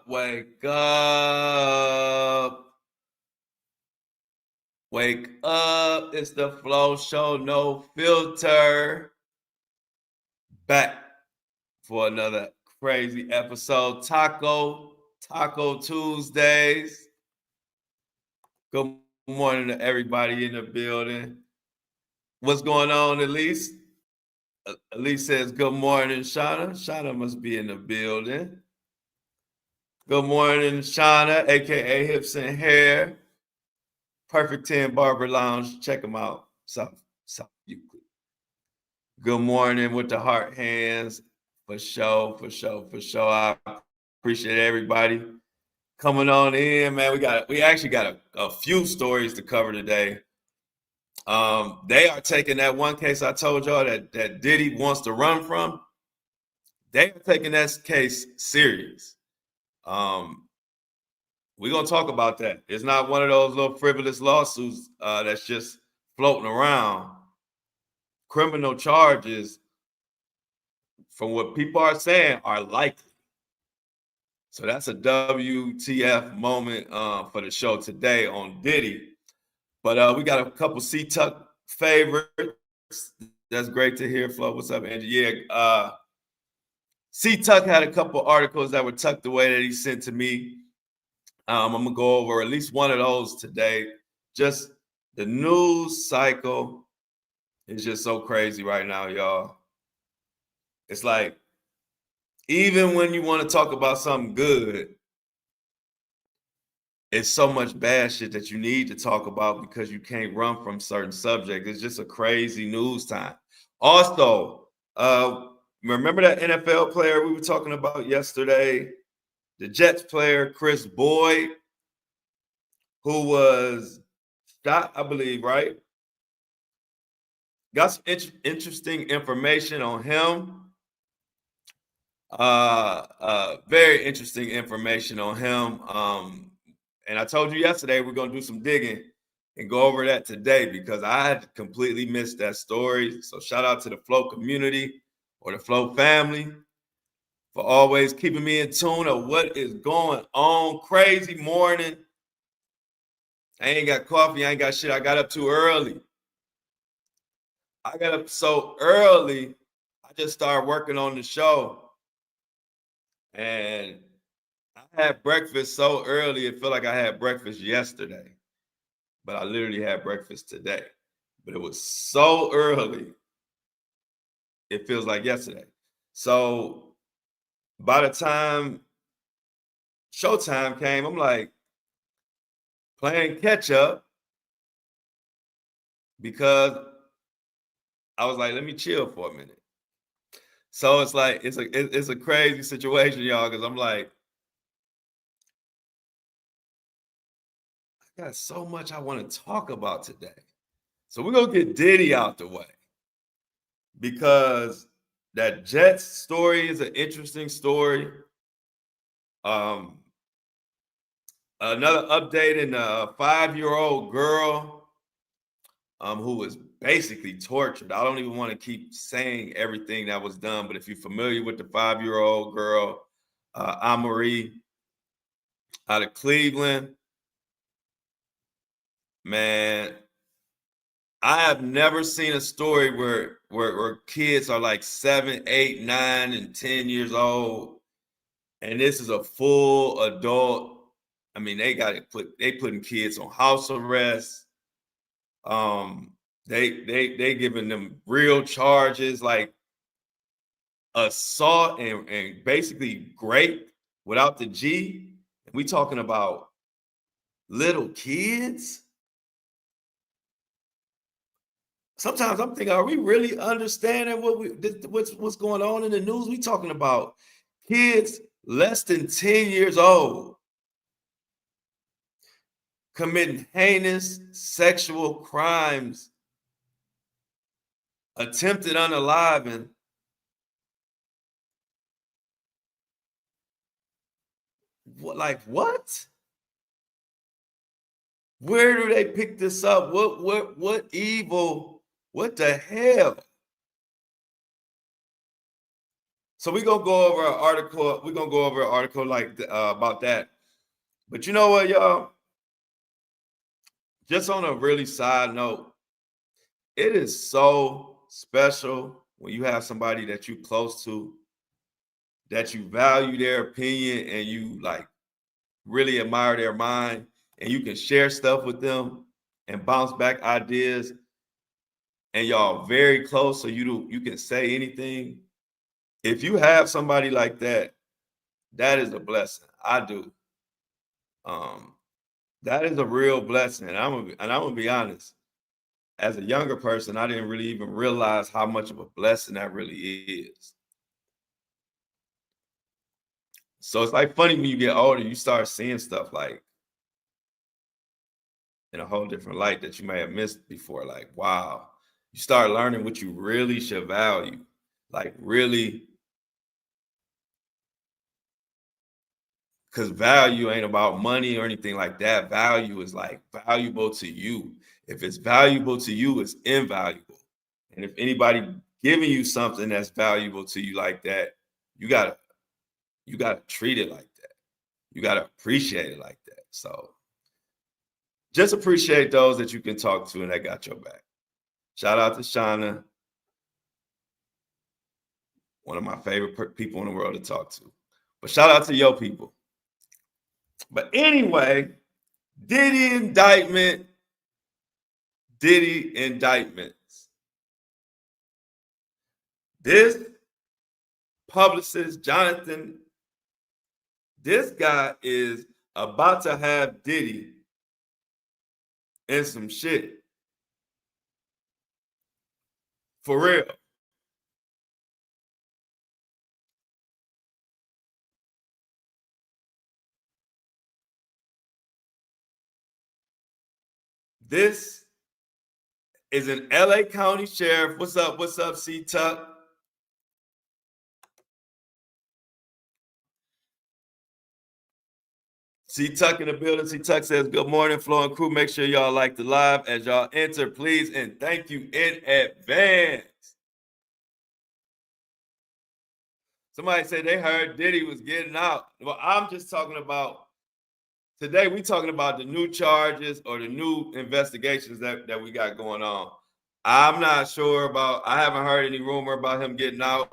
wake up. Wake up. It's the Flow Show, no filter. Back for another crazy episode. Taco Tuesdays. Good morning to everybody in the building. What's going on, Elise? Elise says, good morning, Shauna. Shauna must be in the building. Good morning, Shauna, aka Hips and Hair. Perfect 10 Barber Lounge. Check them out. South Euclid. Good morning with the heart hands. For sure. I appreciate everybody coming on in, man. We actually got a few stories to cover today. They are taking that one case I told y'all that Diddy wants to run from. They are taking that case serious. We're going to talk about that. It's not one of those little frivolous lawsuits that's just floating around. Criminal charges, from what people are saying, are likely. So that's a WTF moment for the show today on Diddy. But we got a couple C-Tuck favorites. That's great to hear, Flo. What's up, Angie? Yeah, C-Tuck had a couple articles that were tucked away that he sent to me. I'm going to go over at least one of those today. Just the news cycle is just so crazy right now, y'all. It's like, even when you want to talk about something good, it's so much bad shit that you need to talk about because you can't run from certain subjects. It's just a crazy news time. Also, remember that NFL player we were talking about yesterday? The Jets player, Chris Boyd, who was shot, I believe, right? Got some interesting information on him. Very interesting information on him. And I told you yesterday we're going to do some digging and go over that today because I had completely missed that story. So shout out to the Flow community or the Flow family for always keeping me in tune of what is going on. Crazy morning. I ain't got coffee. I ain't got shit. I got up too early. I got up so early, I just started working on the show. And I had breakfast so early, it felt like I had breakfast yesterday. But I literally had breakfast today. But it was so early, it feels like yesterday. So by the time showtime came, I'm like playing catch up because I was like, let me chill for a minute. So it's like it's a crazy situation, y'all, because I'm like, I got so much I want to talk about today. So we're gonna get Diddy out the way because that Jets story is an interesting story. Another update in a 5-year-old girl who was basically tortured. I don't even want to keep saying everything that was done, but if you're familiar with the 5-year-old girl, Amarie out of Cleveland, man, I have never seen a story where kids are like 7, 8, 9, and 10 years old, and this is a full adult. I mean, they putting kids on house arrest. They giving them real charges like assault and basically rape without the G. We talking about little kids. Sometimes I'm thinking, are we really understanding what's going on in the news? We talking about kids less than 10 years old committing heinous sexual crimes, attempted unaliving. What? Where do they pick this up? What evil? What the hell? So we're gonna go over an article. We're gonna go over an article like about that. But you know what, y'all? Just on a really side note, it is so special when you have somebody that you close to, that you value their opinion and you like really admire their mind, and you can share stuff with them and bounce back ideas, and y'all very close, so you can say anything. If you have somebody like that, that is a blessing. I do. Um, that is a real blessing. And I'm gonna be honest. As a younger person, I didn't really even realize how much of a blessing that really is. So it's like funny when you get older, you start seeing stuff like in a whole different light that you may have missed before. Like, wow, you start learning what you really should value. Like, really, because value ain't about money or anything like that. Value is like valuable to you. If it's valuable to you, it's invaluable. And if anybody giving you something that's valuable to you like that, you gotta you gotta treat it like that. You gotta appreciate it like that. So just appreciate those that you can talk to and that got your back. Shout out to Shauna, one of my favorite people in the world to talk to. But shout out to your people. But anyway, Diddy indictment, Diddy indictments. This publicist, Jonathan, this guy is about to have Diddy in some shit. For real. This is an LA County sheriff. What's up? What's up, C Tuck? C Tuck in the building. C Tuck says, good morning, Flo and crew. Make sure y'all like the live as y'all enter, please. And thank you in advance. Somebody said they heard Diddy was getting out. Well, I'm just talking about today. We talking about the new charges or the new investigations that we got going on. I'm not sure about, I haven't heard any rumor about him getting out.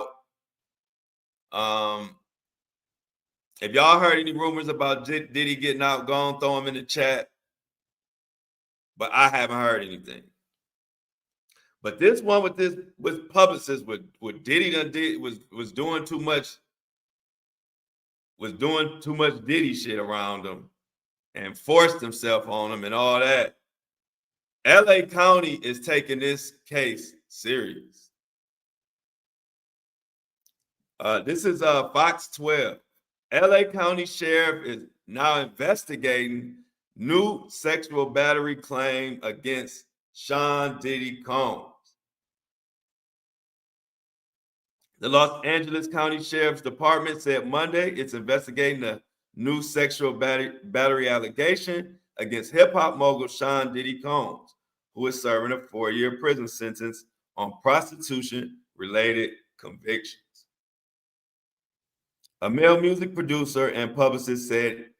If y'all heard any rumors about Diddy getting out, go on, throw them in the chat. But I haven't heard anything. But this one with publicists, with Diddy done did was doing too much Diddy shit around him and forced himself on him and all that. LA County is taking this case serious. This is Fox 12. LA County Sheriff is now investigating new sexual battery claim against Sean Diddy Combs. The Los Angeles County Sheriff's Department said Monday it's investigating a new sexual battery allegation against hip hop mogul Sean Diddy Combs, who is serving a 4-year prison sentence on prostitution related convictions. A male music producer and publicist said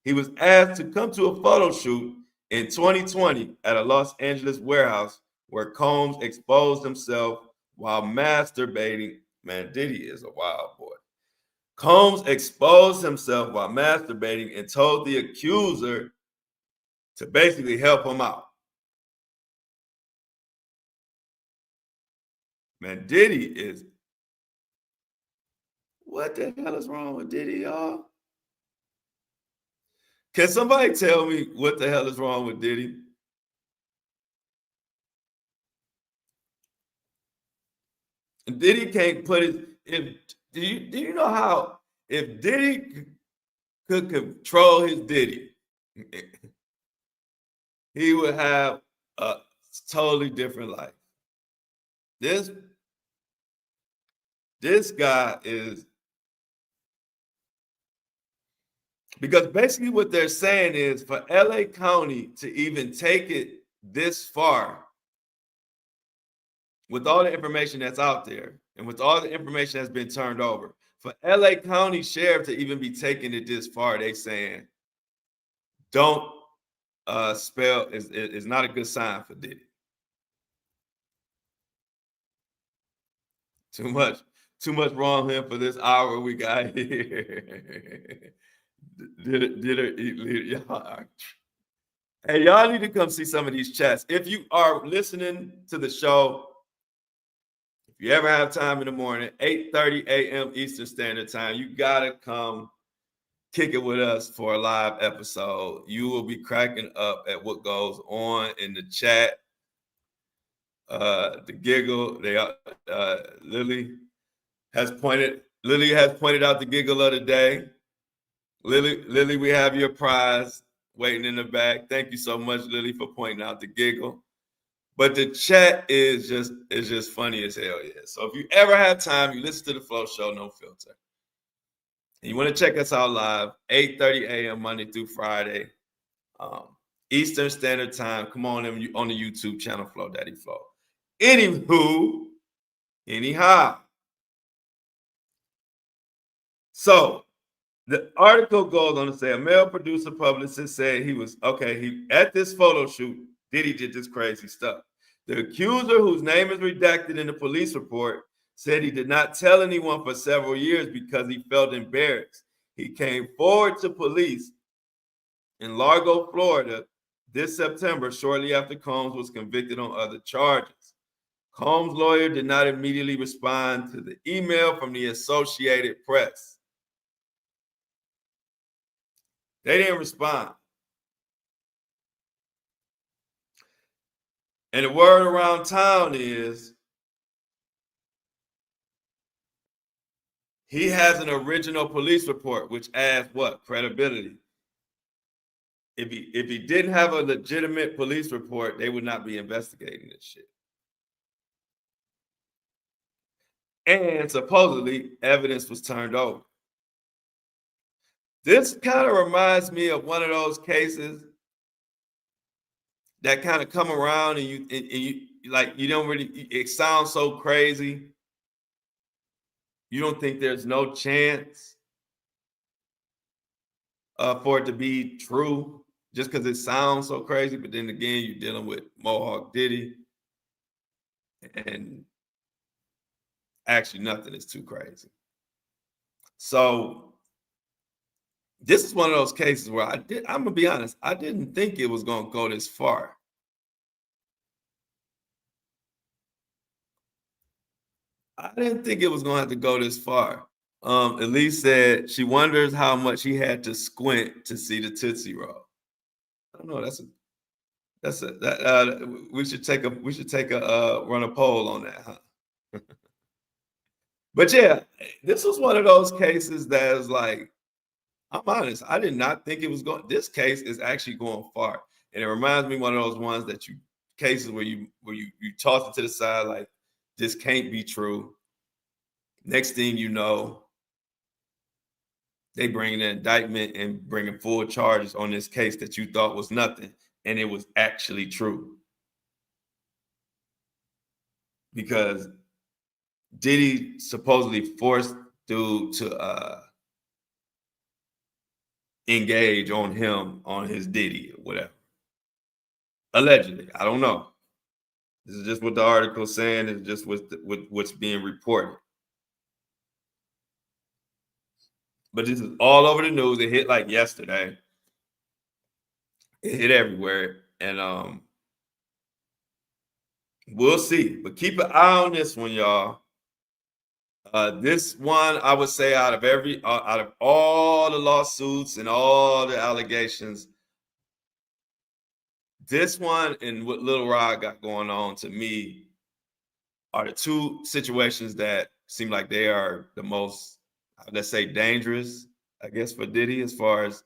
he was asked to come to a photo shoot in 2020 at a Los Angeles warehouse where Combs exposed himself while masturbating. Man, Diddy is a wild boy. Combs exposed himself while masturbating and told the accuser to basically help him out. Man, Diddy is. What the hell is wrong with Diddy, y'all? Can somebody tell me what the hell is wrong with Diddy? Diddy can't put his. If do you know how if Diddy could control his Diddy, he would have a totally different life. This guy is, because basically what they're saying is for LA County to even take it this far, with all the information that's out there and with all the information that's been turned over, for LA County Sheriff to even be taking it this far, they saying don't spell is not a good sign for Diddy. Too much, too much wrong here for this hour we got here. Y'all. Hey, y'all need to come see some of these chats. If you are listening to the show, if you ever have time in the morning, 8:30 a.m. Eastern Standard Time, you gotta come kick it with us for a live episode. You will be cracking up at what goes on in the chat. The giggle, Lily has pointed out the giggle of the day. Lily, we have your prize waiting in the back. Thank you so much, Lily, for pointing out the giggle. But the chat is just funny as hell, yeah. So if you ever have time, you listen to the Flow Show, No Filter. And you want to check us out live, 8:30 a.m. Monday through Friday, Eastern Standard Time. Come on the YouTube channel, Flow Daddy Flow. Anyhow. So the article goes on to say a male producer publicist said he at this photo shoot, Diddy did this crazy stuff. The accuser, whose name is redacted in the police report, said he did not tell anyone for several years because he felt embarrassed. He came forward to police in Largo, Florida this September, shortly after Combs was convicted on other charges. Combs' lawyer did not immediately respond to the email from the Associated Press. They didn't respond. And the word around town is he has an original police report, which adds what? Credibility. If he didn't have a legitimate police report, they would not be investigating this shit. And supposedly evidence was turned over. This kind of reminds me of one of those cases that kind of come around and you like, you don't really, it sounds so crazy. You don't think there's no chance for it to be true just because it sounds so crazy. But then again, you're dealing with Mohawk Diddy, and actually nothing is too crazy. So this is one of those cases where I'm gonna be honest, I didn't think it was gonna go this far. I didn't think it was gonna have to go this far. Elise said she wonders how much he had to squint to see the Tootsie Roll. I don't know. We should take a run a poll on that, huh? But yeah, this was one of those cases that is like, I'm honest, I did not think it was going. This case is actually going far, and it reminds me of one of those ones that cases where you toss it to the side like this can't be true. Next thing you know, they bring an indictment and bringing full charges on this case that you thought was nothing, and it was actually true. Because Diddy supposedly forced dude to engage on him on his Diddy or whatever. Allegedly, I don't know. This is just what the article's saying. It's just what's being reported. But this is all over the news. It hit like yesterday. It hit everywhere, and we'll see. But keep an eye on this one, y'all. This one, I would say, out of all the lawsuits and all the allegations, this one and what Lil Rod got going on, to me, are the two situations that seem like they are the most, let's say, dangerous, I guess, for Diddy, as far as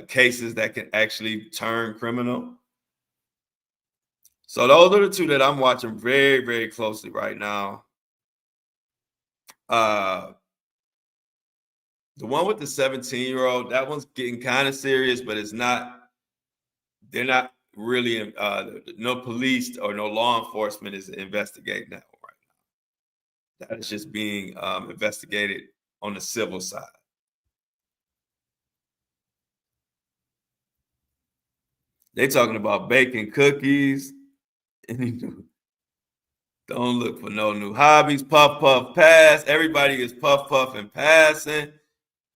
cases that can actually turn criminal. So those are the two that I'm watching very, very closely right now. The one with the 17-year-old, that one's getting kind of serious, but they're not really, no police or no law enforcement is investigating that one right now. That is just being investigated on the civil side. They talking about baking cookies. And don't look for no new hobbies. Puff, puff, pass. Everybody is puff, puff, and passing.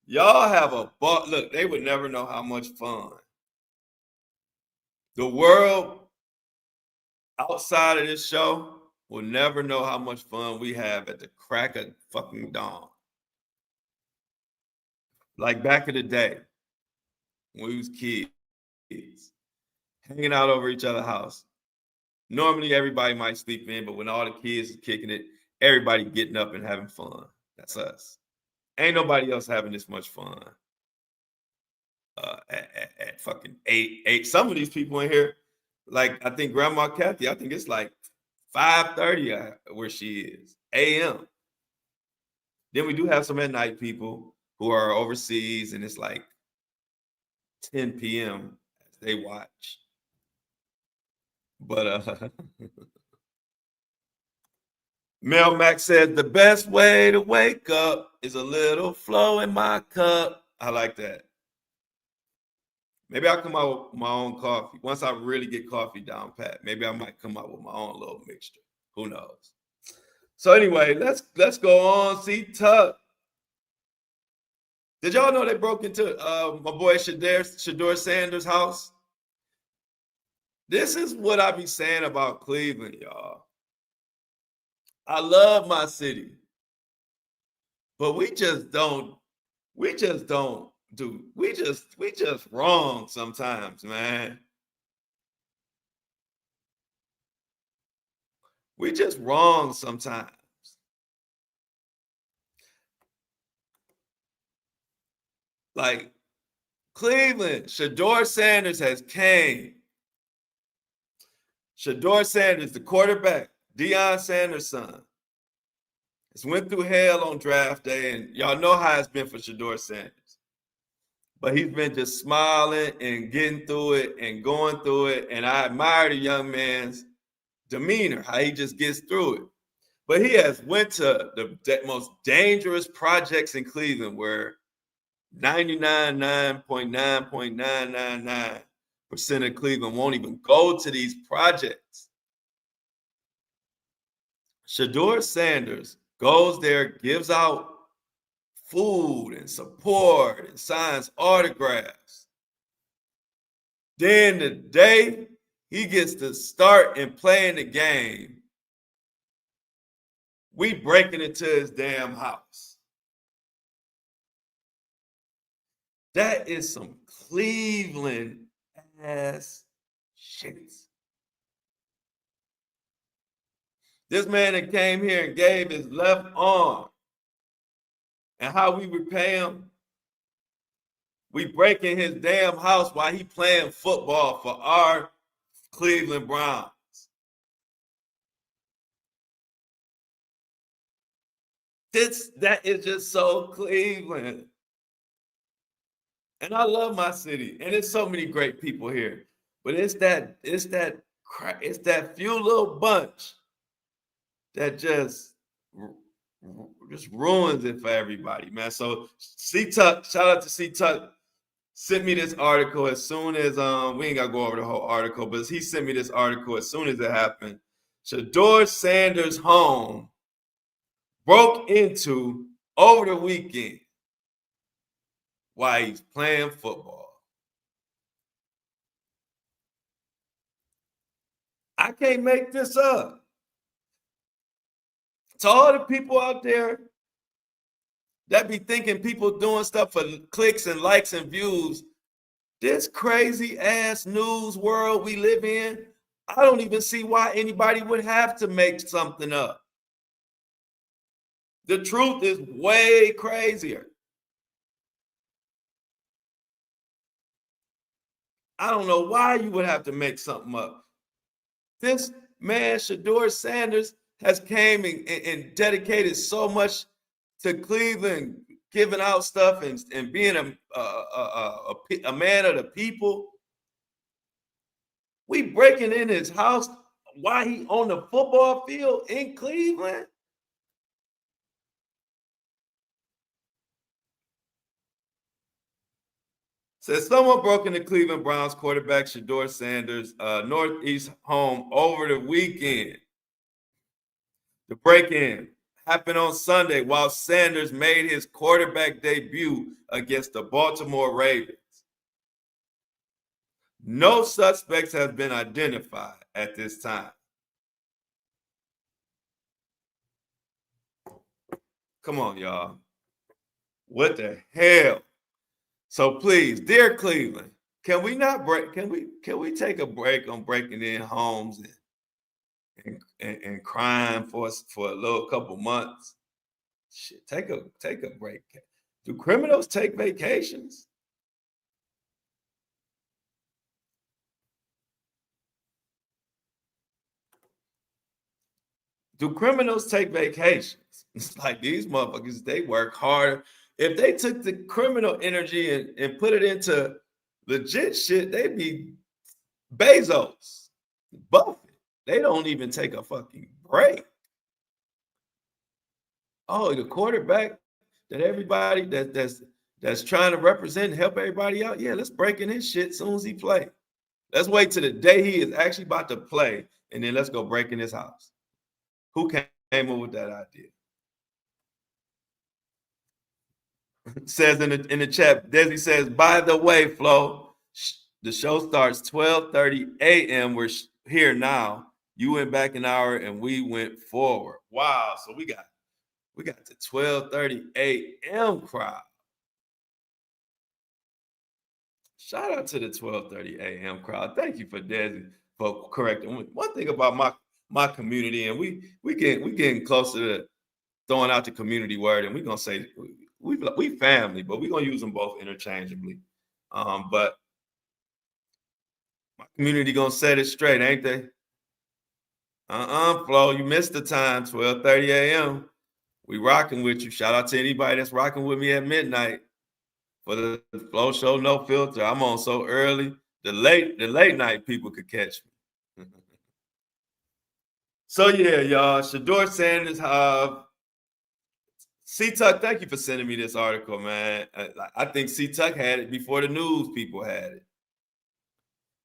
Y'all have a look. They would never know how much fun the world outside of this show will never know how much fun we have at the crack of fucking dawn. Like back in the day when we was kids, hanging out over each other's house. Normally everybody might sleep in, but when all the kids are kicking it, everybody getting up and having fun. That's us. Ain't nobody else having this much fun. At fucking eight. Some of these people in here, like I think Grandma Kathy, I think it's like 5:30 where she is a.m. Then we do have some at night people who are overseas, and it's like 10 p.m. as they watch. But Mel Max said the best way to wake up is a little flow in my cup. I like that. Maybe I'll come out with my own coffee. Once I really get coffee down pat, maybe I might come out with my own little mixture. Who knows? So anyway, let's go on. See Tuck. Did y'all know they broke into my boy Shedeur Sanders' house? This is what I be saying about Cleveland, y'all. I love my city, but we just wrong sometimes, man. We just wrong sometimes. Like Cleveland, Shedeur Sanders has came. Shedeur Sanders, the quarterback, Deion Sanders' son, has went through hell on draft day, and y'all know how it's been for Shedeur Sanders. But he's been just smiling and getting through it and going through it, and I admire the young man's demeanor, how he just gets through it. But he has went to the most dangerous projects in Cleveland where 99.9.999% of Cleveland won't even go to these projects. Shedeur Sanders goes there, gives out food and support and signs autographs. Then the day he gets to start and playing the game, we breaking into his damn house. That is some Cleveland ass shit. This man that came here and gave his left arm, and how we repay him, we breaking his damn house while he playing football for our Cleveland Browns. That is just so Cleveland. And I love my city, and there's so many great people here. But it's that few little bunch that just ruins it for everybody, man. So C Tuck, shout out to C Tuck, sent me this article as soon as we ain't gotta go over the whole article, but he sent me this article as soon as it happened. Shedeur Sanders' home broke into over the weekend while he's playing football. I can't make this up. To all the people out there that be thinking people doing stuff for clicks and likes and views, this crazy ass news world we live in, I don't even see why anybody would have to make something up. The truth is way crazier. I don't know why you would have to make something up. This man, Shedeur Sanders, has came and dedicated so much to Cleveland, giving out stuff and being a man of the people. We breaking in his house while he on the football field in Cleveland. Says someone broke into Cleveland Browns quarterback Shedeur Sanders' Northeast home over the weekend. The break-in happened on Sunday while Sanders made his quarterback debut against the Baltimore Ravens. No suspects have been identified at this time. Come on, y'all. What the hell? So please, dear Cleveland, can we not break? Can we take a break on breaking in homes and crime for a little couple months? Shit, take a break. Do criminals take vacations? Do criminals take vacations? It's like these motherfuckers, they work harder. If they took the criminal energy and put it into legit shit, they'd be Bezos, Buffett. They don't even take a fucking break. Oh, the quarterback that everybody that's trying to represent and help everybody out. Yeah, let's break in his shit as soon as he play. Let's wait till the day he is actually about to play, and then let's go break in his house. Who came up with that idea? Says in the chat, Desi says, by the way, Flo, the show starts 12:30 a.m. We're here now. You went back an hour and we went forward. Wow. So we got the 12:30 a.m. crowd. Shout out to the 12:30 a.m. crowd. Thank you for Desi for correcting. One thing about my community, and we getting closer to throwing out the community word, and we're gonna say we family, but we're gonna use them both interchangeably. But my community gonna set it straight, ain't they? Flo, you missed the time, 12:30 a.m. We rocking with you. Shout out to anybody that's rocking with me at midnight for the Flo Show No Filter. I'm on so early. The late night people could catch me. So yeah, y'all. Shedeur Sanders, C-Tuck, thank you for sending me this article, man. I think C-Tuck had it before the news people had it.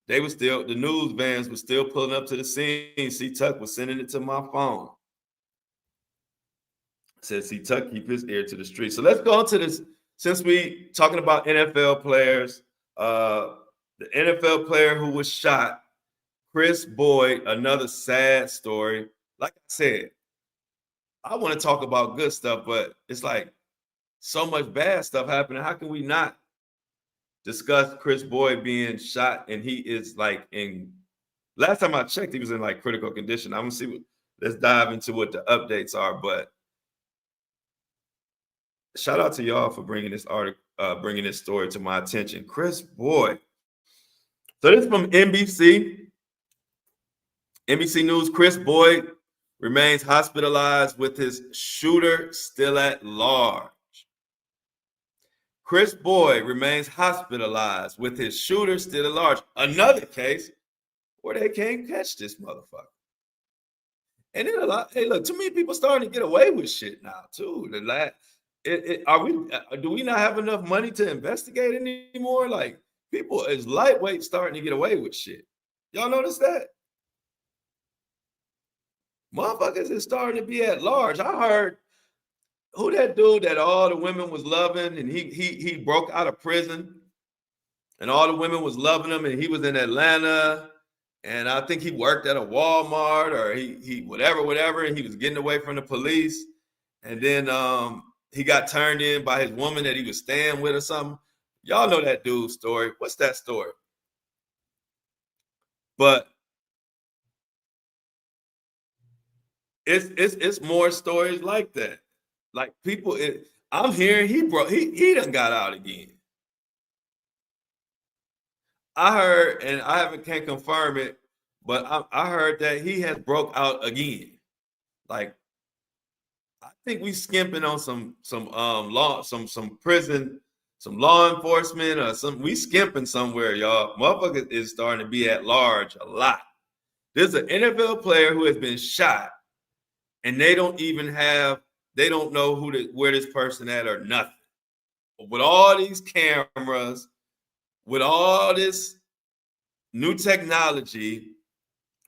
The news vans were still pulling up to the scene. C-Tuck was sending it to my phone. Says C-Tuck, keep his ear to the street. So let's go into this. Since we talking about NFL players, the NFL player who was shot, Chris Boyd, another sad story. Like I said, I want to talk about good stuff, but it's like so much bad stuff happening. How can we not discuss Chris Boyd being shot? And he is like last time I checked, he was in like critical condition. I'm gonna see let's dive into what the updates are. But shout out to y'all for bringing this article, bringing this story to my attention. Chris Boyd. So this is from NBC. NBC News, Chris Boyd remains hospitalized with his shooter still at large. Chris Boyd remains hospitalized with his shooter still at large. Another case where they can't catch this motherfucker. And then hey, look, too many people starting to get away with shit now, too. Do we not have enough money to investigate anymore? Like, people is lightweight starting to get away with shit. Y'all notice that? Motherfuckers is starting to be at large. I heard who that dude that all the women was loving, and he broke out of prison, and all the women was loving him, and he was in Atlanta, and I think he worked at a Walmart or he whatever, and he was getting away from the police, and then he got turned in by his woman that he was staying with or something. Y'all know that dude's story. What's that story? But it's more stories like that. Like people, I'm hearing he done got out again. I heard, and can't confirm it, but I heard that he has broke out again. Like, I think we skimping on some prison some law enforcement or some. We skimping somewhere, y'all. Motherfucker is starting to be at large a lot. There's an NFL player who has been shot, and they don't know where this person at or nothing. But with all these cameras, with all this new technology,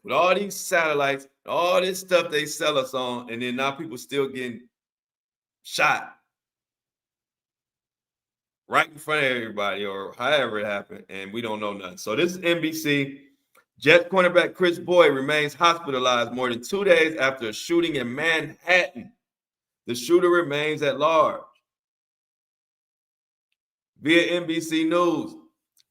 with all these satellites, all this stuff they sell us on, and then now people still getting shot right in front of everybody or however it happened, and we don't know nothing. So this is NBC. Jets cornerback Chris Boyd remains hospitalized more than 2 days after a shooting in Manhattan. The shooter remains at large. Via NBC News,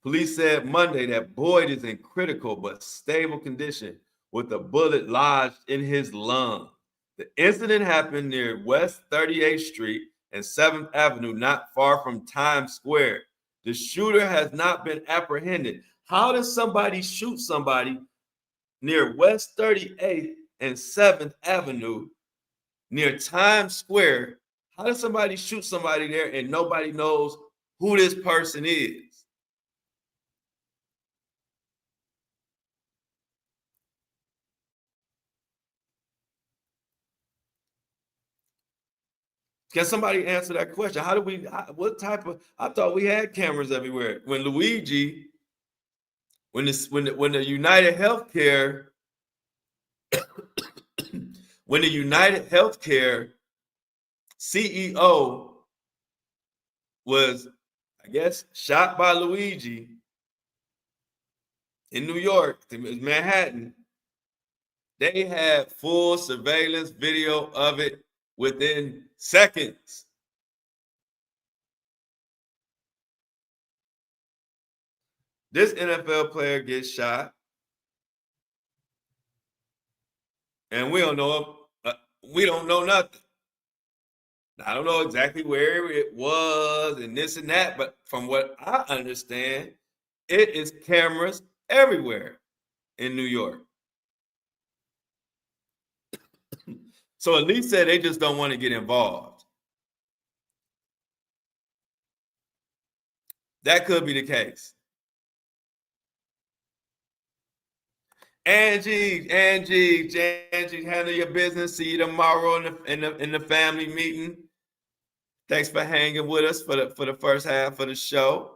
police said Monday that Boyd is in critical but stable condition with a bullet lodged in his lung. The incident happened near West 38th Street and 7th Avenue, not far from Times Square. The shooter has not been apprehended. How does somebody shoot somebody near West 38th and 7th Avenue near Times Square? How does somebody shoot somebody there and nobody knows who this person is? Can somebody answer that question? What type of, I thought we had cameras everywhere. When the United Healthcare, when the United Healthcare CEO was, I guess, shot by Luigi in New York, Manhattan, they had full surveillance video of it within seconds. This NFL player gets shot, and we don't know. We don't know nothing. I don't know exactly where it was and this and that, but from what I understand, it is cameras everywhere in New York. So at least said they just don't want to get involved. That could be the case. Angie, handle your business. See you tomorrow in the family meeting. Thanks for hanging with us for the first half of the show.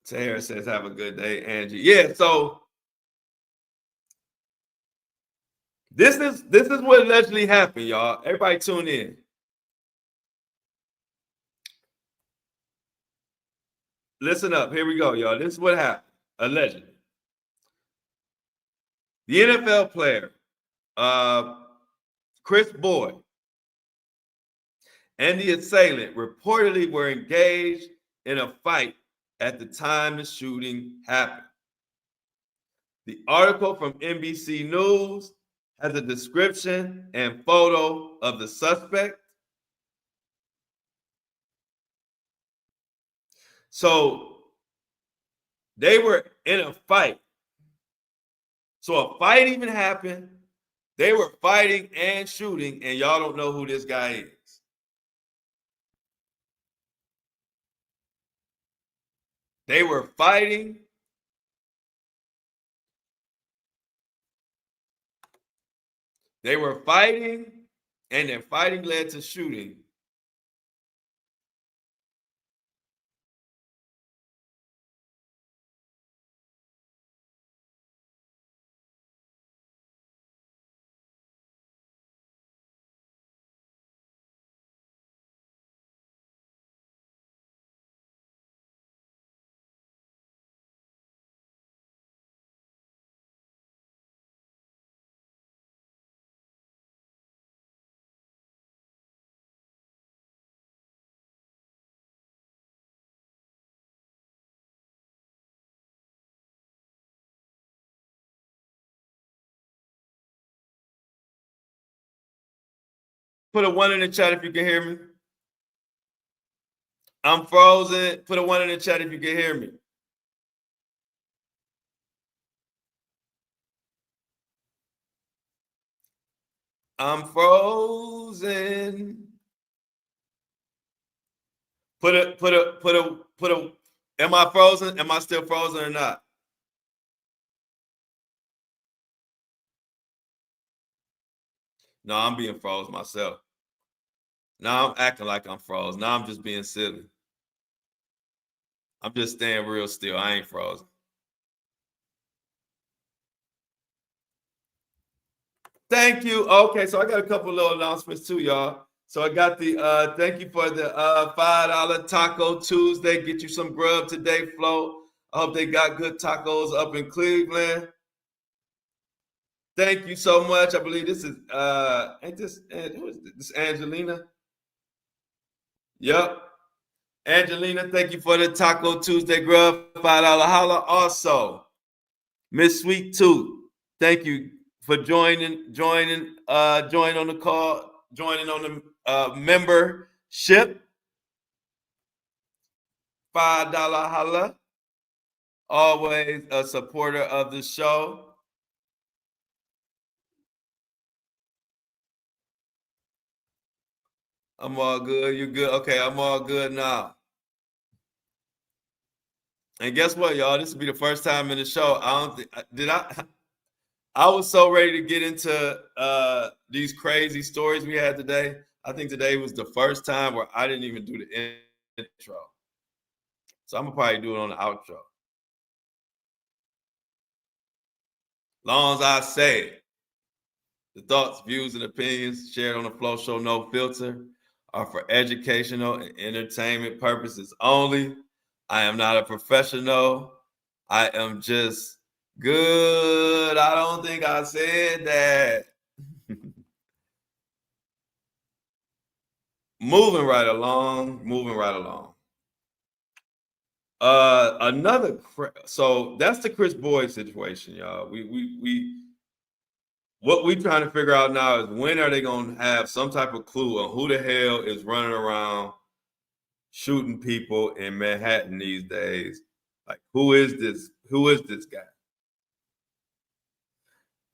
Tahira says, "Have a good day, Angie." Yeah, so this is what allegedly happened, y'all. Everybody tune in. Listen up. Here we go, y'all. This is what happened, allegedly. The NFL player, Chris Boyd, and the assailant reportedly were engaged in a fight at the time the shooting happened. The article from NBC News has a description and photo of the suspect. So they were in a fight. So a fight even happened. They were fighting and shooting, and y'all don't know who this guy is. They were fighting. They were fighting, and their fighting led to shooting. Put a one in the chat if you can hear me. I'm frozen. Put a one in the chat if you can hear me. I'm frozen. Put a. Am I frozen? Am I still frozen or not? No, I'm being froze myself. Now I'm acting like I'm froze. Now I'm just being silly. I'm just staying real still. I ain't frozen. Thank you. Okay, so I got a couple little announcements too, y'all. So I got the thank you for the $5 Taco Tuesday. Get you some grub today, Flo. I hope they got good tacos up in Cleveland. Thank you so much. I believe this is ain't this who is this? Angelina? Yep. Angelina, thank you for the Taco Tuesday grub. $5 holla. Also, Miss Sweet Tooth, thank you for joining on the call, joining on the membership. $5 holla. Always a supporter of the show. I'm all good. You good? Okay, I'm all good now. And guess what, y'all? This will be the first time in the show. I don't think did I. I was so ready to get into these crazy stories we had today. I think today was the first time where I didn't even do the intro. So I'm gonna probably do it on the outro. Long as I say it. The thoughts, views, and opinions shared on the Flow Show No Filter are for educational and entertainment purposes only. I am not a professional. I am just good. I don't think I said that. Moving right along. So that's the Chris Boyd situation, y'all. We what we trying to figure out now is when are they gonna have some type of clue on who the hell is running around shooting people in Manhattan these days? Like who is this? Who is this guy?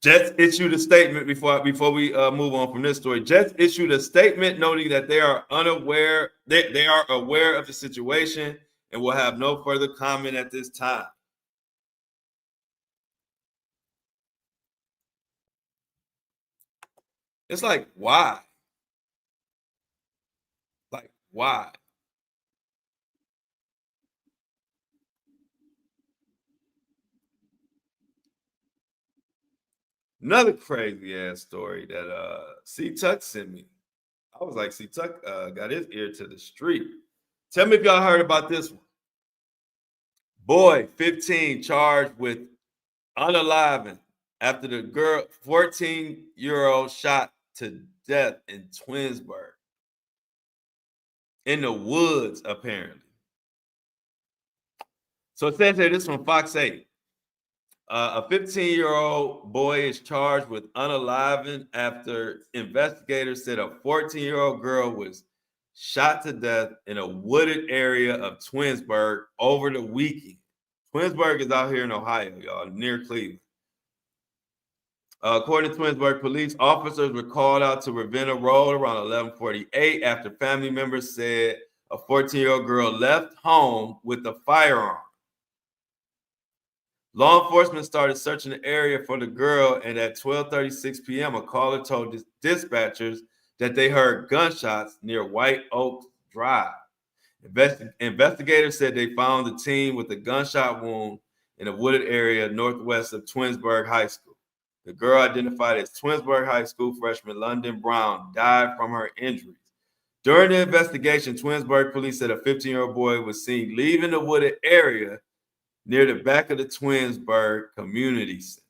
Jets issued a statement before we move on from this story. Jets issued a statement noting that they are unaware, they are aware of the situation and will have no further comment at this time. It's like why? Like why? Another crazy ass story that C Tuck sent me. I was like, C Tuck got his ear to the street. Tell me if y'all heard about this one. Boy, 15, charged with unaliving after the girl, 14-year-old shot to death in Twinsburg. In the woods, apparently. So it says here, this from Fox 8. A 15-year-old boy is charged with unaliving after investigators said a 14-year-old girl was shot to death in a wooded area of Twinsburg over the weekend. Twinsburg is out here in Ohio, y'all, near Cleveland. According to Twinsburg police, officers were called out to Ravenna Road around 11:48 after family members said a 14-year-old girl left home with a firearm. Law enforcement started searching the area for the girl, and at 12:36 p.m., a caller told dispatchers that they heard gunshots near White Oak Drive. Investigators said they found the teen with a gunshot wound in a wooded area northwest of Twinsburg High School. The girl, identified as Twinsburg High School freshman London Brown, died from her injuries. During the investigation, Twinsburg police said a 15-year-old boy was seen leaving the wooded area near the back of the Twinsburg Community Center.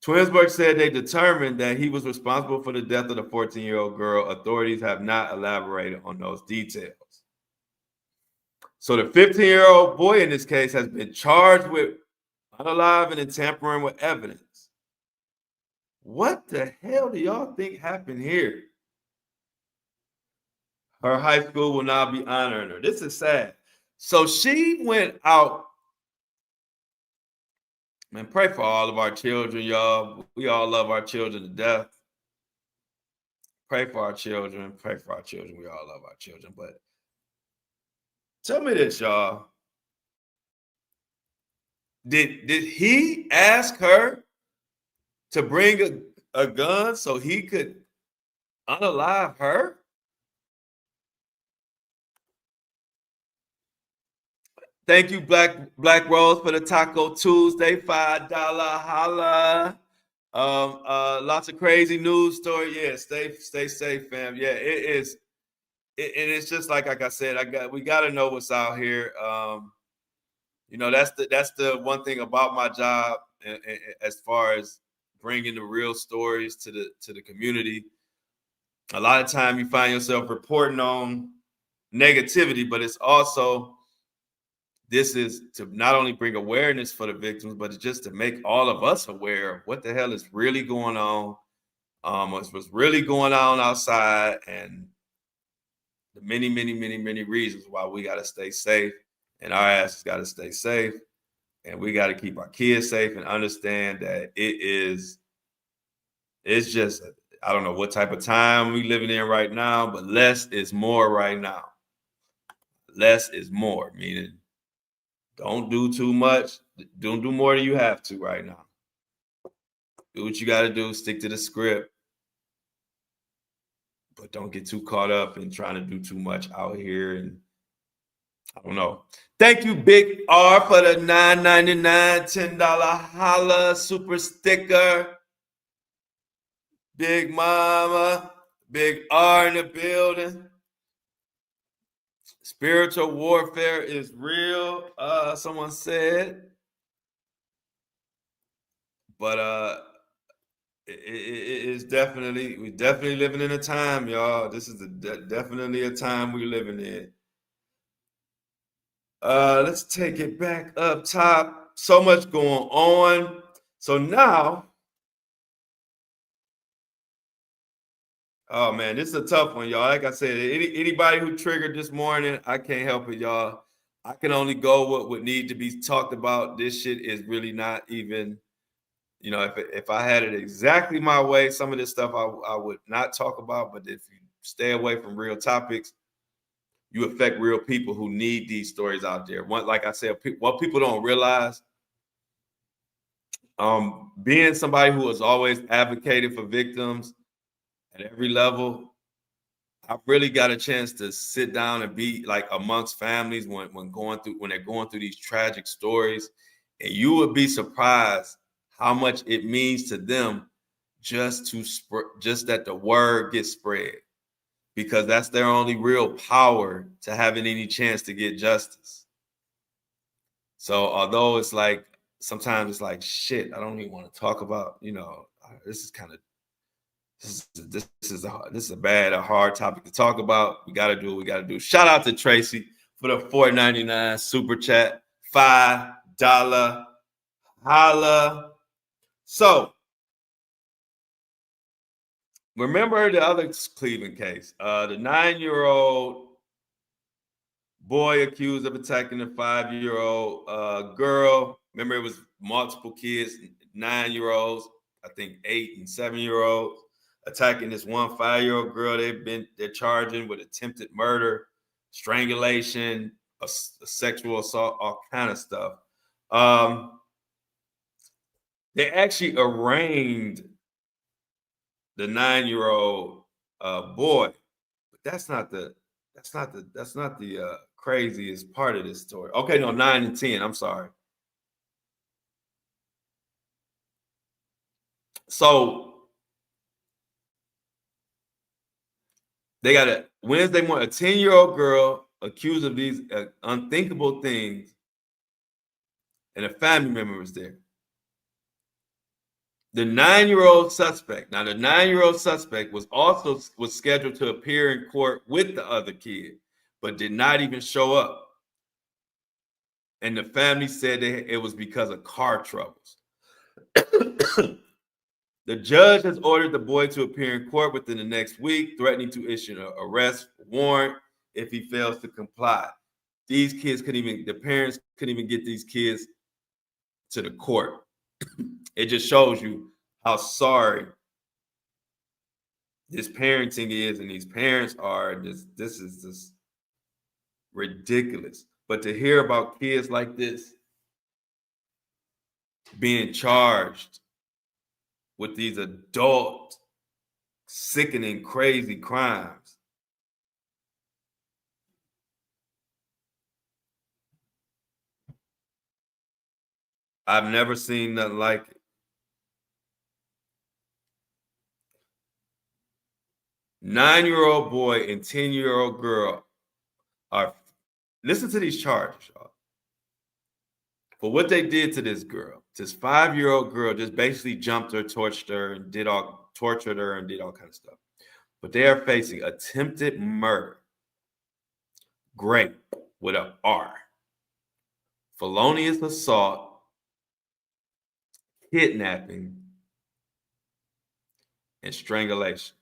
Twinsburg said they determined that he was responsible for the death of the 14-year-old girl. Authorities have not elaborated on those details. So the 15-year-old boy in this case has been charged with unaliving and tampering with evidence. What the hell do y'all think happened here? Her high school will now be honoring her. This is sad. So she went out Man, pray for all of our children, y'all. We all love our children to death. Pray for our children. Pray for our children. We all love our children. But tell me this, y'all. Did he ask her to bring a gun so he could unalive her? Thank you, Black Rose, for the Taco Tuesday $5 holla. Lots of crazy news story. Yeah, stay safe, fam. Yeah, it is. And it's just like I said, we got to know what's out here. That's the one thing about my job, as far as bringing the real stories to the community. A lot of time you find yourself reporting on negativity, but it's also, this is to not only bring awareness for the victims, but it's just to make all of us aware of what the hell is really going on, what's really going on outside, and the many, many, many, many reasons why we got to stay safe, and our asses got to stay safe, and we got to keep our kids safe and understand that it's just, I don't know what type of time we living in right now, but less is more right now. Less is more, meaning don't do too much. Don't do more than you have to right now. Do what you got to do. Stick to the script. But don't get too caught up in trying to do too much out here. And I don't know. Thank you, Big R, for the $9.99 $10 holla super sticker. Big Mama, Big R in the building. Spiritual warfare is real, someone said. But it is definitely, we're definitely living in a time, y'all. This is definitely a time we're living in. Let's take it back up top. So much going on. So now, oh man, this is a tough one, y'all. Like I said, anybody who triggered this morning, I can't help it, y'all. I can only go what would need to be talked about. This shit is really not even, if I had it exactly my way, some of this stuff I would not talk about. But if you stay away from real topics, you affect real people who need these stories out there. Like I said, what people don't realize, being somebody who has always advocated for victims at every level, I've really got a chance to sit down and be like amongst families when they're going through these tragic stories, and you would be surprised how much it means to them just that the word gets spread, because that's their only real power to having any chance to get justice. So although it's like, sometimes it's like, shit, I don't even want to talk about, this is kind of, this is a hard topic to talk about. We got to do what we got to do. Shout out to Tracy for the $4.99 super chat, $5 holla. So remember the other Cleveland case, the 9-year-old boy accused of attacking a 5-year-old girl. Remember, it was multiple kids, 9-year-olds, I think 8 and 7-year-olds, attacking this one 5-year-old girl. They're charging with attempted murder, strangulation, a sexual assault, all kind of stuff. They actually arraigned the 9-year-old boy, but that's not the craziest part of this story. Okay, no, 9 and 10. I'm sorry. So they got a Wednesday morning, a 10-year-old girl accused of these unthinkable things, and a family member was there. The 9-year-old suspect. Now, the 9-year-old suspect was scheduled to appear in court with the other kid, but did not even show up. And the family said it was because of car troubles. The judge has ordered the boy to appear in court within the next week, threatening to issue an arrest warrant if he fails to comply. The parents couldn't even get these kids to the court. It just shows you how sorry this parenting is, and these parents are this is just ridiculous. But to hear about kids like this being charged with these adult, sickening, crazy crimes. I've never seen nothing like it. 9-year-old boy and 10-year-old girl are, listen to these charges, y'all. For what they did to this girl, this 5-year-old girl just basically jumped her, tortured her, and tortured her and did all kinds of stuff. But they are facing attempted murder, rape with an R, felonious assault, kidnapping, and strangulation.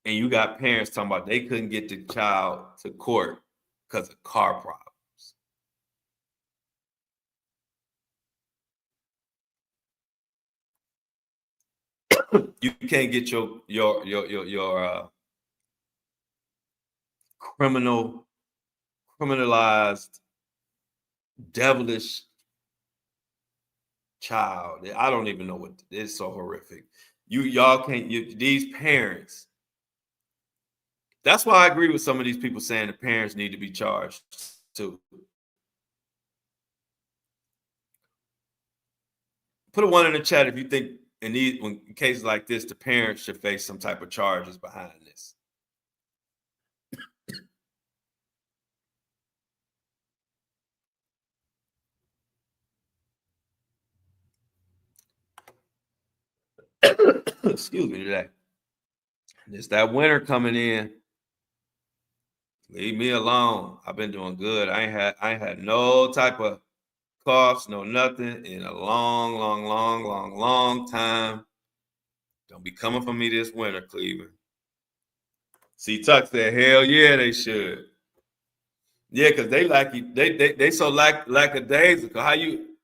And you got parents talking about they couldn't get the child to court because of car problems. You can't get your criminalized, devilish child. I don't even know what it's so horrific. Y'all can't. These parents. That's why I agree with some of these people saying the parents need to be charged too. Put a 1 in the chat if you think in cases like this, the parents should face some type of charges behind this. Excuse me today. It's that winter coming in. Leave me alone. I've been doing good. I ain't had no type of coughs, no nothing in a long time. Don't be coming for me this winter, Cleveland. See, Tuck said, "Hell yeah, they should." Yeah, because they so lackadaisical. How you,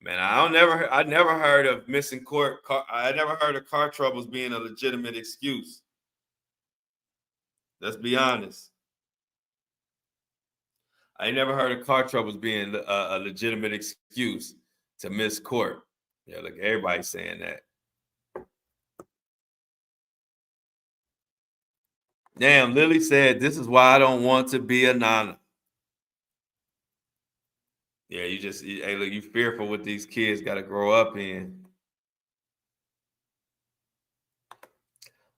man? I never heard of missing court. I never heard of car troubles being a legitimate excuse. Let's be honest. I never heard of car troubles being a legitimate excuse to miss court. Yeah, look, everybody's saying that. Damn, Lily said, "This is why I don't want to be a nana." Yeah, hey, look, you fearful what these kids got to grow up in.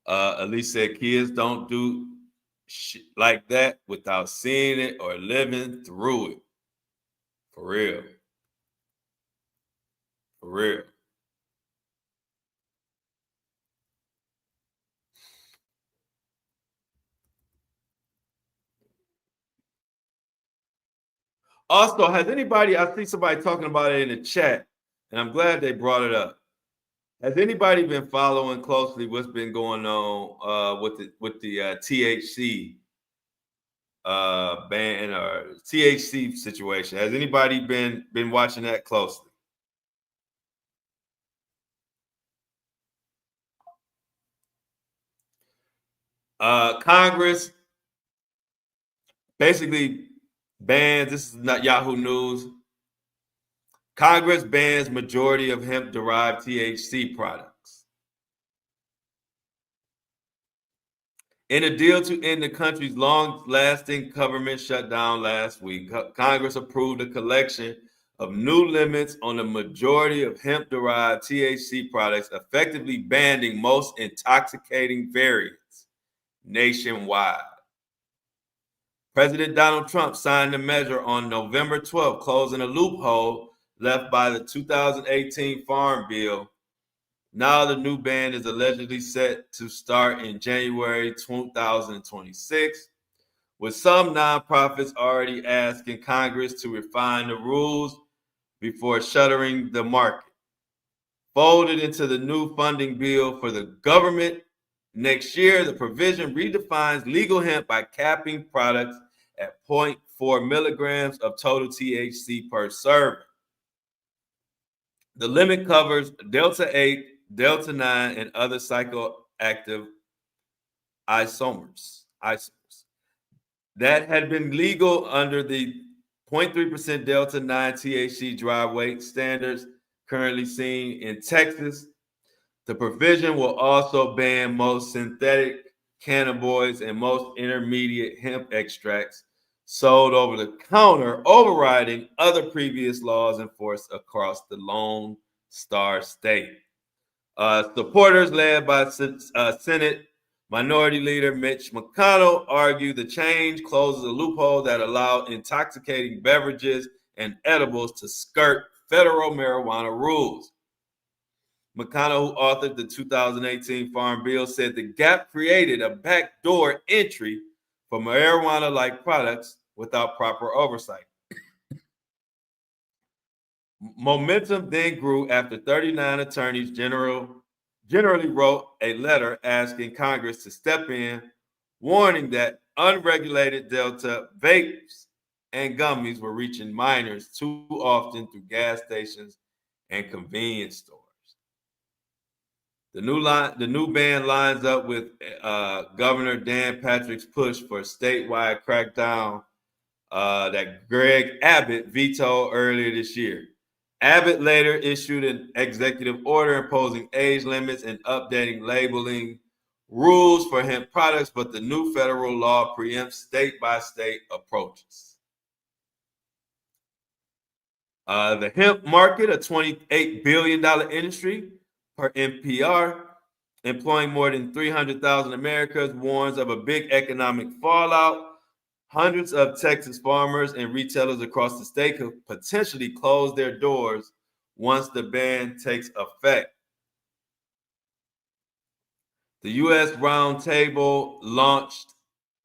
Elise said, "Kids don't do shit like that without seeing it or living through it." For real. For real. Also, has anybody, I see somebody talking about it in the chat, and I'm glad they brought it up. Has anybody been following closely what's been going on with the THC ban or THC situation? Has anybody been watching that closely? Congress basically bans. This is not Yahoo News. Congress bans majority of hemp-derived THC products. In a deal to end the country's long-lasting government shutdown last week, Congress approved a collection of new limits on the majority of hemp-derived THC products, effectively banning most intoxicating variants nationwide. President Donald Trump signed the measure on November 12th, closing a loophole left by the 2018 Farm Bill. Now the new ban is allegedly set to start in January 2026, with some nonprofits already asking Congress to refine the rules before shuttering the market. Folded into the new funding bill for the government next year, the provision redefines legal hemp by capping products at 4 milligrams of total THC per serving. The limit covers Delta 8, Delta 9, and other psychoactive isomers that had been legal under the 0.3% Delta 9 THC dry weight standards currently seen in Texas. The provision will also ban most synthetic cannabinoids and most intermediate hemp extracts sold over the counter, overriding other previous laws enforced across the Lone Star State. Supporters led by Senate Minority Leader Mitch McConnell argue the change closes a loophole that allowed intoxicating beverages and edibles to skirt federal marijuana rules. McConnell, who authored the 2018 Farm Bill, said the gap created a backdoor entry for marijuana-like products without proper oversight. Momentum then grew after 39 attorneys generally wrote a letter asking Congress to step in, warning that unregulated Delta vapes and gummies were reaching minors too often through gas stations and convenience stores. The new ban lines up with Governor Dan Patrick's push for a statewide crackdown that Greg Abbott vetoed earlier this year. Abbott later issued an executive order imposing age limits and updating labeling rules for hemp products, but the new federal law preempts state-by-state approaches. The hemp market, a $28 billion industry per NPR, employing more than 300,000 Americans, warns of a big economic fallout. Hundreds of Texas farmers and retailers across the state could potentially close their doors once the ban takes effect. The U.S. Roundtable launched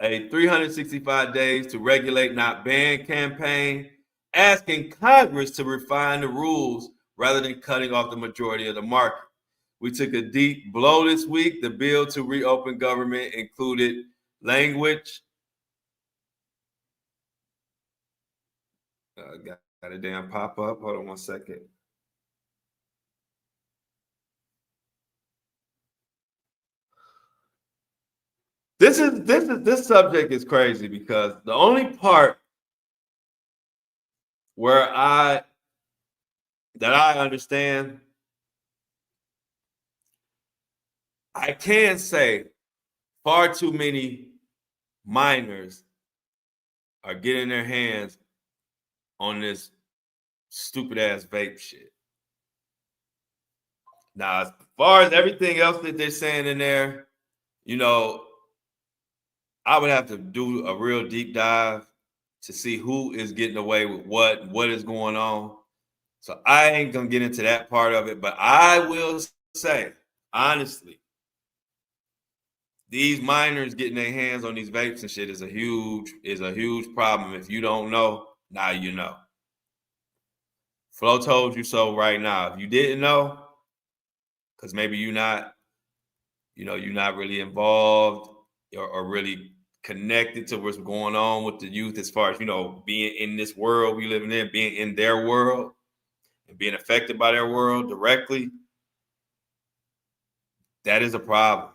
a 365 days to regulate, not ban campaign, asking Congress to refine the rules rather than cutting off the majority of the market. We took a deep blow this week. The bill to reopen government included language. Got a damn pop up. Hold on one second. This subject is crazy because the only part where I understand, I can say far too many minors are getting their hands on this stupid ass vape shit. Now, as far as everything else that they're saying in there, I would have to do a real deep dive to see who is getting away with what is going on. So I ain't gonna get into that part of it, but I will say, honestly, these minors getting their hands on these vapes and shit is a huge problem. If you don't know, now you know. Flo told you so right now. If you didn't know, because maybe you're not really involved or really connected to what's going on with the youth as far as, being in this world we living in, being in their world and being affected by their world directly, that is a problem.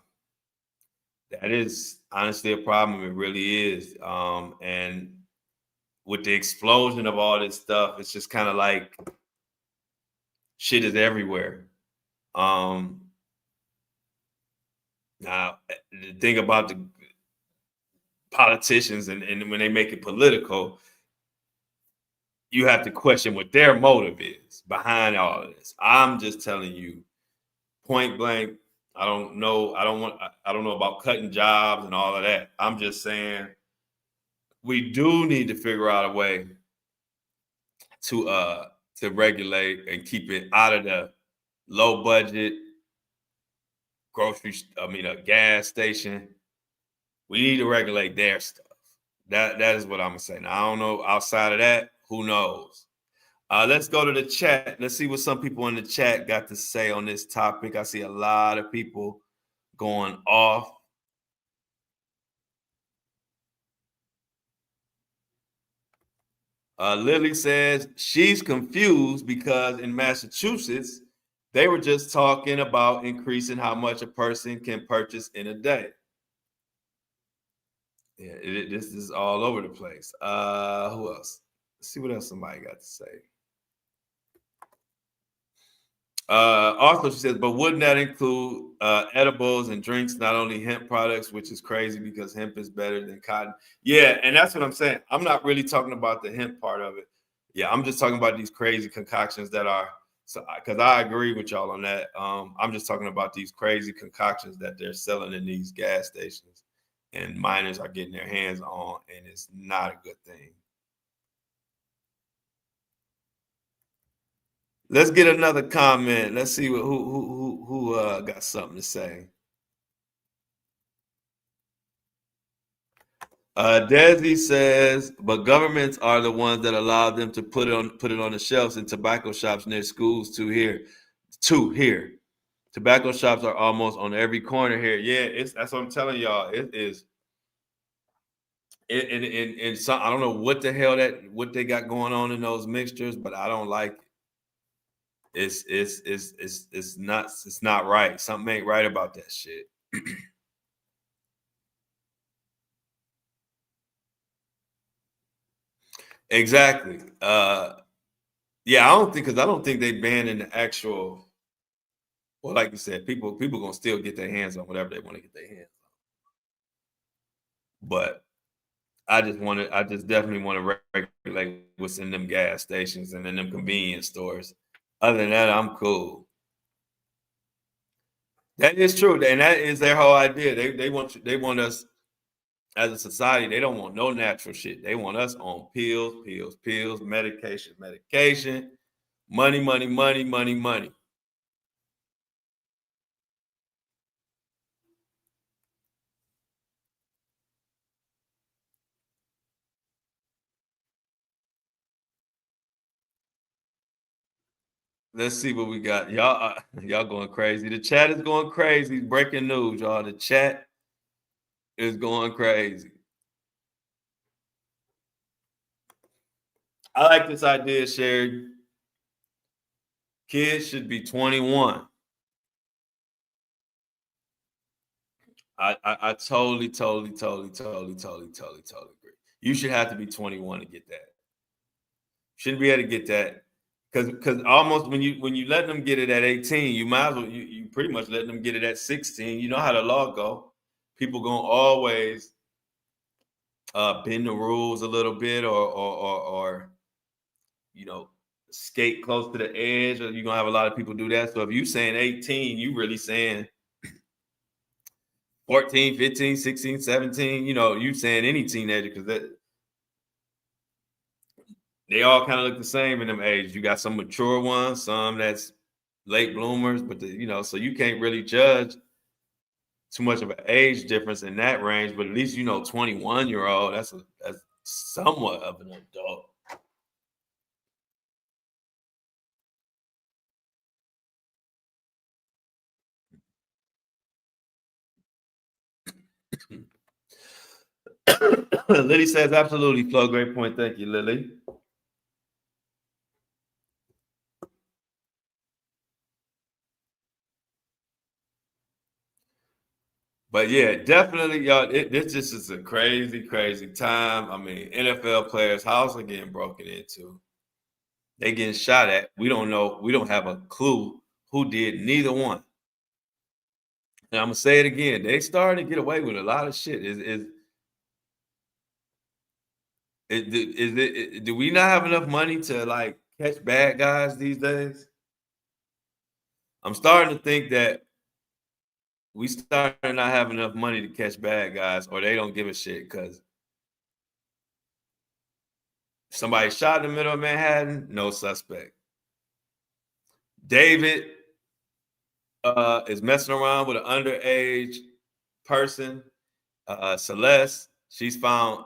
That is honestly a problem. It really is. And with the explosion of all this stuff, it's just kind of like shit is everywhere. Now, the thing about the politicians and when they make it political, you have to question what their motive is behind all of this. I'm just telling you, point blank, I don't know about cutting jobs and all of that. I'm just saying we do need to figure out a way to regulate and keep it out of the low budget gas station. We need to regulate their stuff. That is what I'm gonna say. Now, I don't know outside of that, who knows? Let's go to the chat. Let's see what some people in the chat got to say on this topic. I see a lot of people going off. Lily says she's confused because in Massachusetts, they were just talking about increasing how much a person can purchase in a day. Yeah, this is all over the place. Who else? Let's see what else somebody got to say. Also, she says, but wouldn't that include edibles and drinks, not only hemp products, which is crazy because hemp is better than cotton? Yeah, and that's what I'm saying. I'm not really talking about the hemp part of it. Yeah, I'm just talking about these crazy concoctions that are, so because I agree with y'all on that. I'm just talking about these crazy concoctions that they're selling in these gas stations and minors are getting their hands on, and it's not a good thing. Let's get another comment. Let's see who got something to say. Desi says, but governments are the ones that allow them to put it on the shelves in tobacco shops near schools too here. Too here. Tobacco shops are almost on every corner here. Yeah, it's that's what I'm telling y'all. It is and some I don't know what the hell what they got going on in those mixtures, but I don't like it. It's not right. Something ain't right about that shit. Exactly. Yeah, I don't think they ban in the actual. Well, like you said, people gonna still get their hands on whatever they want to get their hands on. But I just definitely want to regulate what's in them gas stations and in them convenience stores. Other than that, I'm cool. That is true, and that is their whole idea. They want us as a society. They don't want no natural shit. They want us on pills, medication, money. Let's see what we got. Y'all going crazy. The chat is going crazy. Breaking news, y'all. The chat is going crazy. I like this idea, Sherry. Kids should be 21. I totally agree. You should have to be 21 to get that. Shouldn't be able to get that because almost when you let them get it at 18, you might as well you pretty much let them get it at 16. You know how the law go. People gonna always bend the rules a little bit or you know skate close to the edge, or you're gonna have a lot of people do that. So if you saying 18, you really saying 14, 15, 16, 17, you saying any teenager because that they all kind of look the same in them ages. You got some mature ones, some that's late bloomers, but so you can't really judge too much of an age difference in that range. But at least 21-year-old, that's somewhat of an adult. Lily says absolutely, Flo. Great point. Thank you, Lily. But yeah, definitely, y'all. This just is a crazy time. I mean, NFL players' house are getting broken into. They getting shot at. We don't know. We don't have a clue who did neither one. And I'm gonna say it again. They starting to get away with a lot of shit. Do we not have enough money to like catch bad guys these days? I'm starting to think that we starting to not have enough money to catch bad guys, or they don't give a shit because somebody shot in the middle of Manhattan, no suspect. David is messing around with an underage person. Celeste, she's found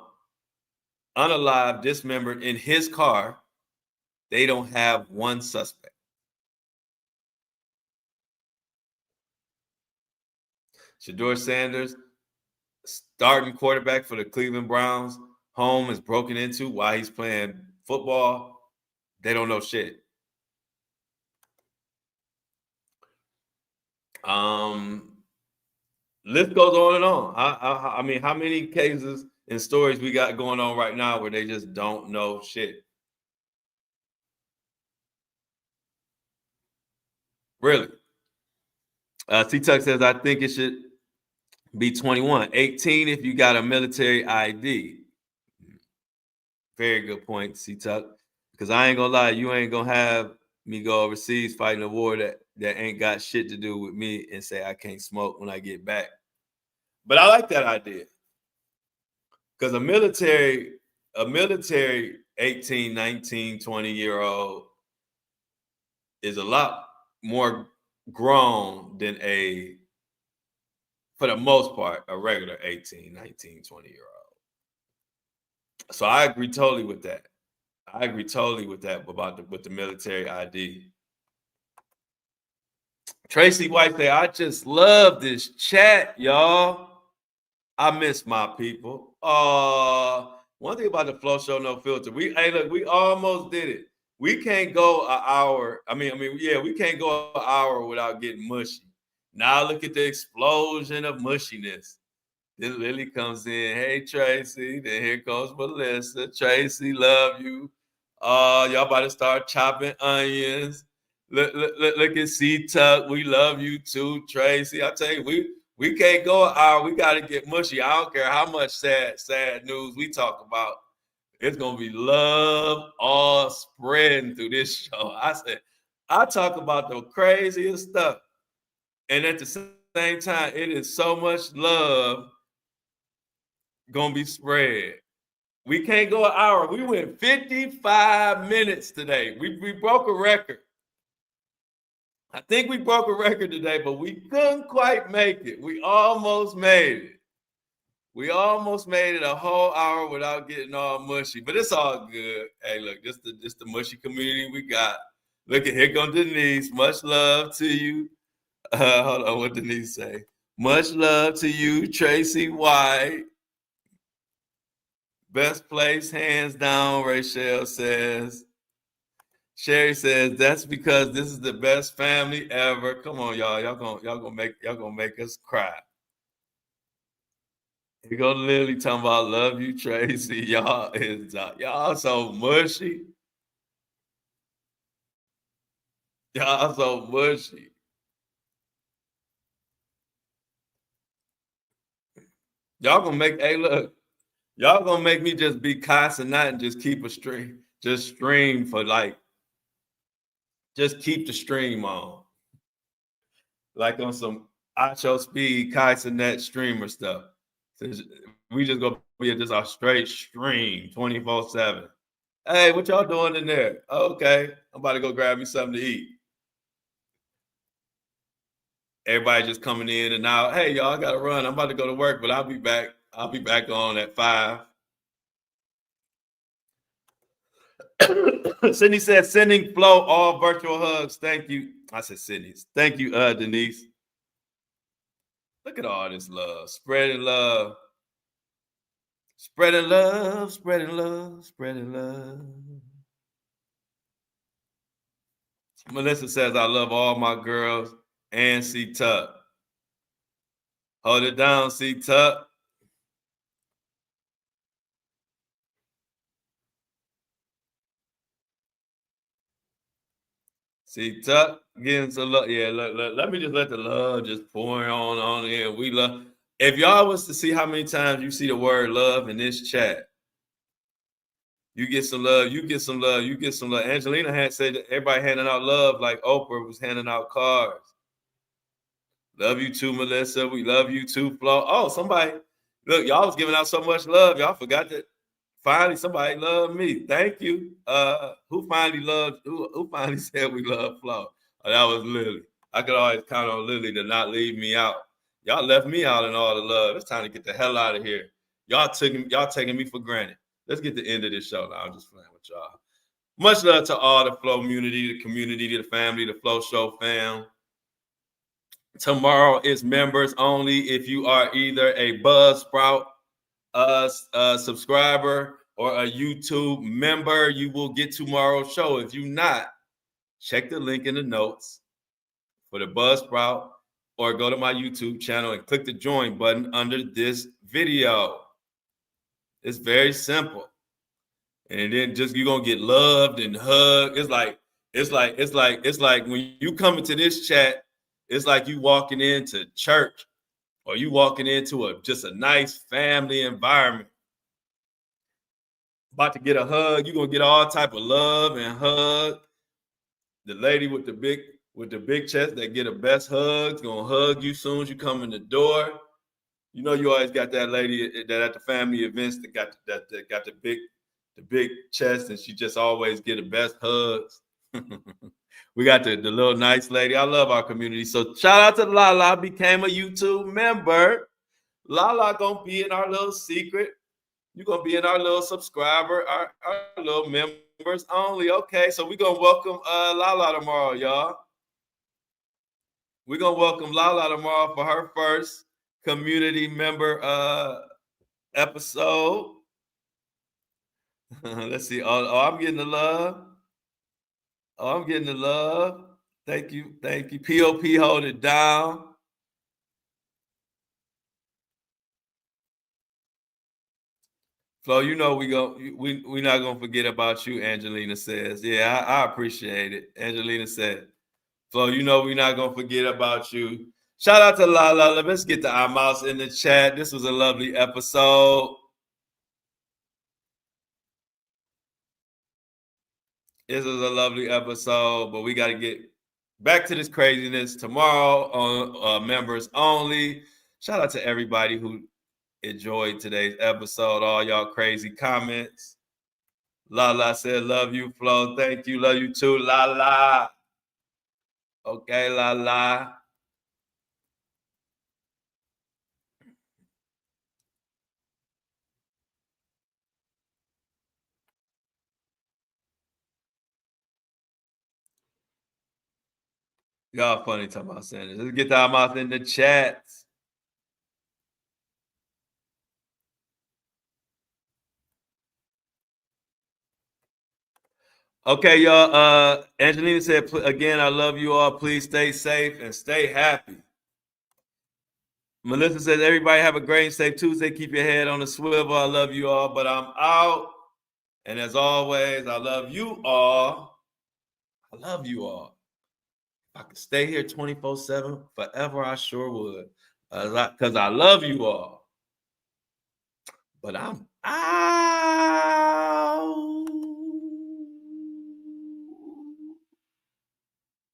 unalive, dismembered in his car. They don't have one suspect. Shedeur Sanders, starting quarterback for the Cleveland Browns, home is broken into while he's playing football, they don't know shit. List goes on and on. I mean, how many cases and stories we got going on right now where they just don't know shit? Really? T-Tuck says, I think it should be 21. 18 if you got a military ID. Very good point, C-Tuck. Because I ain't gonna lie, you ain't gonna have me go overseas fighting a war that ain't got shit to do with me and say I can't smoke when I get back. But I like that idea. Because a military 18, 19, 20-year-old is a lot more grown than for the most part, a regular 18, 19, 20-year-old. So I agree totally with that. I agree totally with that with the military ID. Tracy White say, I just love this chat, y'all. I miss my people. One thing about the Flow Show No Filter, we almost did it. We can't go an hour. We can't go an hour without getting mushy. Now look at the explosion of mushiness. Then Lily comes in. Hey, Tracy. Then here comes Melissa. Tracy, love you. Y'all about to start chopping onions. Look at C-Tuck. We love you too, Tracy. I tell you, we can't go an hour. We got to get mushy. I don't care how much sad news we talk about. It's going to be love all spreading through this show. I talk about the craziest stuff. And at the same time, it is so much love going to be spread. We can't go an hour. We went 55 minutes today. We broke a record. I think we broke a record today, but we couldn't quite make it. We almost made it. We almost made it a whole hour without getting all mushy, but it's all good. Hey, look, this the mushy community we got. Look at here comes Denise. Much love to you. Hold on, what Denise say? Much love to you, Tracy White. Best place, hands down, Rachel says. Sherry says that's because this is the best family ever. Come on, y'all. Y'all gonna make us cry. Here go Lily talking about love you, Tracy. Y'all so mushy. Y'all so mushy. Y'all gonna make y'all gonna make me just be constant and just keep a stream. Just stream for just keep the stream on. Like on some Acho Speed, Kaiser streamer stuff. We just gonna be just a straight stream 24/7. Hey, what y'all doing in there? Okay, I'm about to go grab me something to eat. Everybody just coming in and out. Hey, y'all, I gotta run. I'm about to go to work, but I'll be back. I'll be back on at 5. Sydney said, sending Flow all virtual hugs. Thank you. I said Sydney's. Thank you, Denise. Look at all this love. Spreading love. Spreading love, spreading love, spreading love. Melissa says, I love all my girls and C-Tuck. Hold it down, C-Tuck. C-Tuck getting some love. Yeah, look, let me just let the love just pour on in. We love. If y'all was to see how many times you see the word love in this chat, you get some love, you get some love, you get some love. Angelina had said that everybody handing out love like Oprah was handing out cards. Love you too, Melissa. We love you too, Flo. Oh, somebody, look, y'all was giving out so much love. Y'all forgot that finally somebody loved me. Thank you. Who finally said we love Flo? Oh, that was Lily. I could always count on Lily to not leave me out. Y'all left me out in all the love. It's time to get the hell out of here. Y'all taking me for granted. Let's get the end of this show now. I'm just playing with y'all. Much love to all the Flow community, the family, the Flow Show fam. Tomorrow is members only. If you are either a Buzzsprout subscriber or a YouTube member, you will get tomorrow's show. If you're not, check the link in the notes for the Buzzsprout, or go to my YouTube channel and click the join button under this video. It's very simple. And then just you're gonna get loved and hugged. It's like when you come into this chat, it's like you walking into church or you walking into just a nice family environment. About to get a hug, you're gonna get all type of love and hug. The lady with the big chest that get the best hugs gonna hug you soon as you come in the door. You know, you always got that lady that at the family events that got the big chest, and she just always get the best hugs. We got the little nice lady. I love our community. So shout out to Lala, became a YouTube member. Lala gonna be in our little secret. You're gonna be in our little subscriber, our little members only. Okay, so we're gonna welcome Lala tomorrow, y'all. We're gonna welcome Lala tomorrow for her first community member episode. Let's see. Oh, I'm getting the love. Oh, I'm getting the love. Thank you. Thank you. POP, hold it down. Flo, you know we not gonna forget about you, Angelina says. Yeah, I appreciate it. Angelina said, Flo, you know we're not gonna forget about you. Shout out to Lala. Let's get the mouse in the chat. This was a lovely episode. This was a lovely episode, but we got to get back to this craziness tomorrow on members only. Shout out to everybody who enjoyed today's episode, all y'all crazy comments. Lala said, love you, Flo. Thank you. Love you too, Lala. Okay, Lala. Y'all funny talking about Sanders. Let's get that mouth in the chat. Okay, y'all. Angelina said, again, I love you all. Please stay safe and stay happy. Melissa says, everybody have a great and safe Tuesday. Keep your head on the swivel. I love you all, but I'm out. And as always, I love you all. I love you all. If I could stay here 24/7 forever, I sure would. Because I love you all. But I'm out.